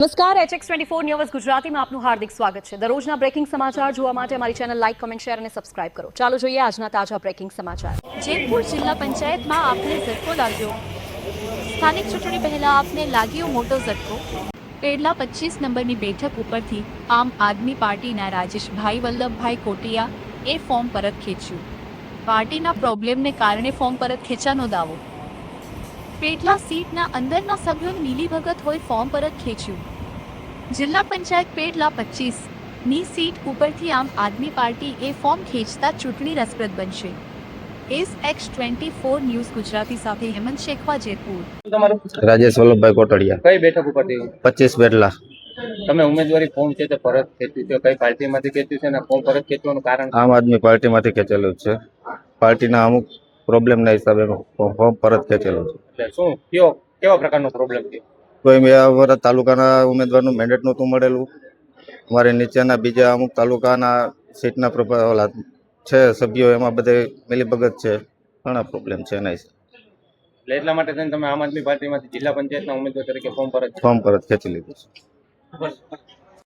નમસ્કાર HX24 news ગુજરાતીમાં આપનું હાર્દિક સ્વાગત છે। દરરોજના બ્રેકિંગ સમાચાર જોવા માટે અમારી ચેનલ લાઇક, કમેન્ટ, શેર અને સબસ્ક્રાઇબ કરો। ચાલો જોઈએ આજના તાજા બ્રેકિંગ સમાચાર। જેતપુર જિલ્લા પંચાયતમાં આપને ઝટકો લાગ્યો। સ્થાનિક ચૂંટણી પહેલા આપને લાગ્યો મોટો ઝટકો। પેડલા 25 નંબરની બેઠક ઉપરથી આમ આદમી પાર્ટીના રાજેશભાઈ વલ્લભભાઈ કોટિયાએ ફોર્મ પરત ખેંચ્યું। પાર્ટીના પ્રોબ્લેમને કારણે ફોર્મ પરત ખેંચાનો દાવો। પેટલા સીટના અંદરના સભ્યોની મિલીભગત હોય ફોર્મ પરત ખેંચ્યું। જિલ્લા પંચાયત પેટલા 25 ની સીટ ઉપરથી આમ આદમી પાર્ટીએ ફોર્મ ખેંચતા ચૂંટણી રસપ્રદ બનશે। HX24 ન્યૂઝ ગુજરાતી સાથે હેમંત શેખવા, જેતપુર। રાજેશ વલ્લભભાઈ કોટડિયા। કઈ બેઠક ઉપરથી 25 બેટલા। તમે ઉમેદવારી ફોર્મ છે તે પરત ખેંચ્યું છે, કઈ પાર્ટીમાંથી ખેંચ્યું છે અને ફોર્મ પરત ખેંચવાનું કારણ આમ આદમી પાર્ટીમાંથી ખેંચેલું છે। પાર્ટીના અમુક પ્રોબ્લેમના હિસાબે ફોર્મ પરત ખેંચેલું છે। એટલે શું કેવા પ્રકારનો પ્રોબ્લેમ છે? કોઈ અમારા તાલુકાના ઉમેદવારનું મેન્ડેટ નહોતું મળેલું। અમારે નીચેના બીજા અમુક તાલુકાના સીટના ઓલા છે સભ્યો, એમાં બધે મિલીભગત છે, ઘણા પ્રોબ્લેમ છે એના હિસાબે એટલે એટલા માટે થઈને તમે આમ આદમી પાર્ટીમાંથી જિલ્લા પંચાયતના ઉમેદવાર તરીકે ફોર્મ પરત ખેંચી લીધું છે।